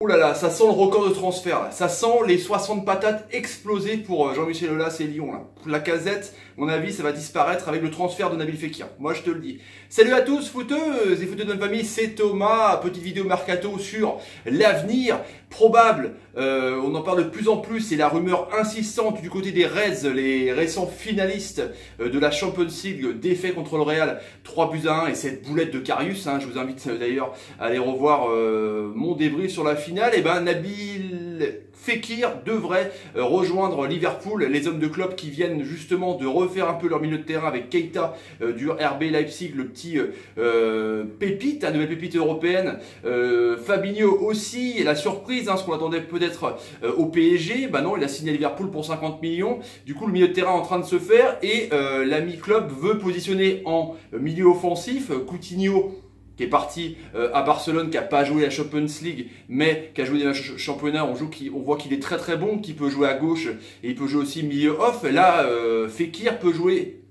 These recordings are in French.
Ouh là là, ça sent le record de transfert là. Ça sent les 60 patates exploser pour Jean-Michel Aulas et Lyon là. Pour la Casette, à mon avis, ça va disparaître avec le transfert de Nabil Fekir. Moi, je te le dis. Salut à tous, footeuses et footeux de notre famille, c'est Thomas. Petite vidéo mercato sur l'avenir probable. On en parle de plus en plus. C'est la rumeur insistante du côté des Reds, les récents finalistes de la Champions League, défait contre le Real, 3-1 et cette boulette de Karius. Je vous invite d'ailleurs à aller revoir mon débrief sur la finale. Et ben Nabil Fekir devrait rejoindre Liverpool, les hommes de Klopp qui viennent justement de refaire un peu leur milieu de terrain avec Keita du RB Leipzig, le petit pépite, nouvelle pépite européenne. Fabinho aussi, et la surprise, ce qu'on attendait peut-être au PSG, bah non, il a signé à Liverpool pour 50 millions. Du coup, le milieu de terrain est en train de se faire et l'ami Klopp veut positionner en milieu offensif Coutinho, qui est parti à Barcelone, qui n'a pas joué la Champions League, mais qui a joué dans le championnat. On voit qu'il est très très bon, qu'il peut jouer à gauche et il peut jouer aussi milieu off. Là, Fekir peut jouer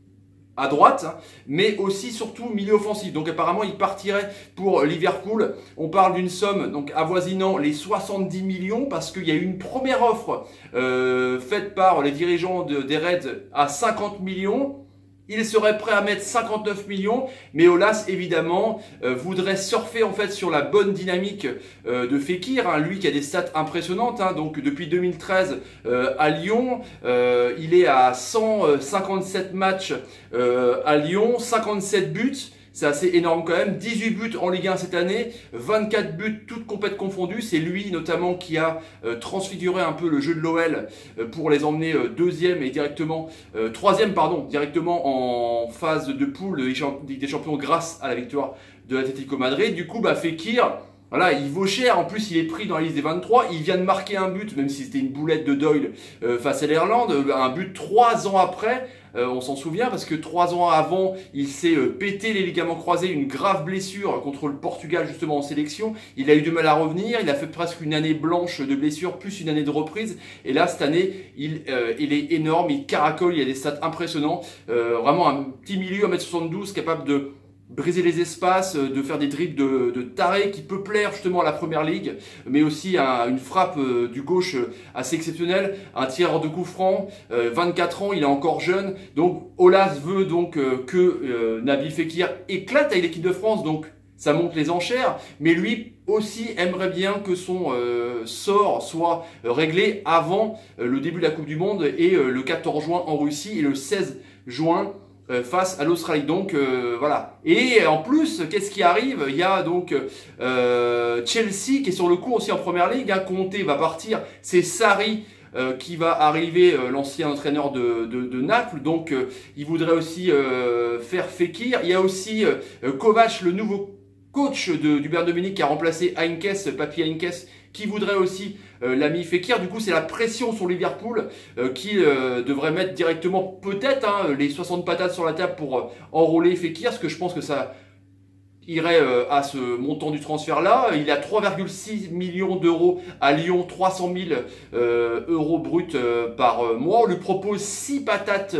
à droite, mais aussi surtout milieu offensif. Donc apparemment, il partirait pour Liverpool. On parle d'une somme donc avoisinant les 70 millions parce qu'il y a eu une première offre faite par les dirigeants des Reds à 50 millions. Il serait prêt à mettre 59 millions, mais Aulas évidemment voudrait surfer en fait sur la bonne dynamique de Fekir, lui qui a des stats impressionnantes. Donc depuis 2013 à Lyon, il est à 157 matchs à Lyon, 57 buts. C'est assez énorme quand même, 18 buts en Ligue 1 cette année, 24 buts toutes compètes confondues. C'est lui notamment qui a transfiguré un peu le jeu de l'OL pour les emmener deuxième et directement, troisième pardon, directement en phase de poule de Ligue des Champions grâce à la victoire de l'Atlético Madrid. Du coup, Fekir, voilà, il vaut cher, en plus il est pris dans la liste des 23, il vient de marquer un but, même si c'était une boulette de Doyle face à l'Irlande, un but 3 ans après, on s'en souvient parce que 3 ans avant, il s'est pété les ligaments croisés, une grave blessure contre le Portugal justement en sélection, il a eu du mal à revenir, il a fait presque une année blanche de blessure, plus une année de reprise, et là cette année, il est énorme, il caracole, il a des stats impressionnants, vraiment un petit milieu 1m72 capable de briser les espaces, de faire des dribbles de taré qui peut plaire justement à la première ligue, mais aussi une frappe du gauche assez exceptionnelle, un tireur de coup franc, 24 ans, il est encore jeune, donc Aulas veut donc que Nabil Fekir éclate avec l'équipe de France, donc ça monte les enchères, mais lui aussi aimerait bien que son sort soit réglé avant le début de la Coupe du Monde et le 14 juin en Russie et le 16 juin face à l'Australie. Donc voilà. Et en plus, qu'est-ce qui arrive? Il y a donc Chelsea qui est sur le coup aussi en première ligue. Conte va partir. C'est Sarri qui va arriver, l'ancien entraîneur de Naples. Donc il voudrait aussi faire Fekir. Il y a aussi Kovac, le nouveau coach du Bayern de Munich qui a remplacé Heinkes, Papy Heinkes, qui voudrait aussi l'ami Fekir. Du coup, c'est la pression sur Liverpool qui devrait mettre directement peut-être les 60 patates sur la table pour enrôler Fekir, parce que je pense que ça irait à ce montant du transfert là. Il a 3,6 millions d'euros à Lyon, 300 000 euros bruts par mois. On lui propose 6 patates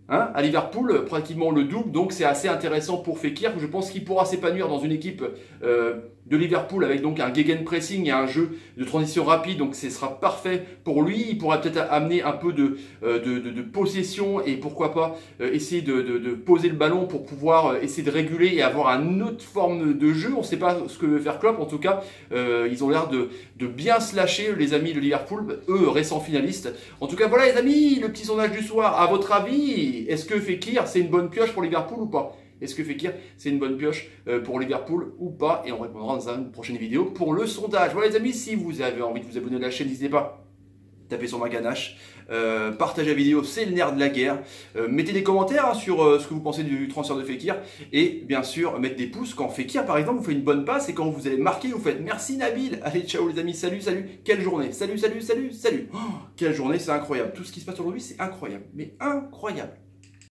à Liverpool, pratiquement le double, donc c'est assez intéressant pour Fekir. Je pense qu'il pourra s'épanouir dans une équipe de Liverpool avec donc un gegenpressing et un jeu de transition rapide, donc ce sera parfait pour lui. Il pourra peut-être amener un peu de possession et pourquoi pas essayer de poser le ballon pour pouvoir essayer de réguler et avoir une autre forme de jeu. On ne sait pas ce que veut faire Klopp, en tout cas ils ont l'air de bien se lâcher, les amis de Liverpool, eux récents finalistes. En tout cas voilà les amis, le petit sondage du soir, à votre avis, est-ce que Fekir c'est une bonne pioche pour Liverpool ou pas? Est-ce que Fekir c'est une bonne pioche pour Liverpool ou pas? Et on répondra dans une prochaine vidéo pour le sondage. Voilà les amis, si vous avez envie de vous abonner à la chaîne, n'hésitez pas. Tapez sur ma ganache, partagez la vidéo, c'est le nerf de la guerre. Mettez des commentaires sur ce que vous pensez du transfert de Fekir. Et bien sûr, mettez des pouces quand Fekir, par exemple, vous fait une bonne passe et quand vous allez marquer, vous faites merci Nabil. Allez, ciao les amis, salut, salut. Quelle journée, salut, salut, salut, salut. Oh, quelle journée, c'est incroyable. Tout ce qui se passe aujourd'hui, c'est incroyable. Mais incroyable.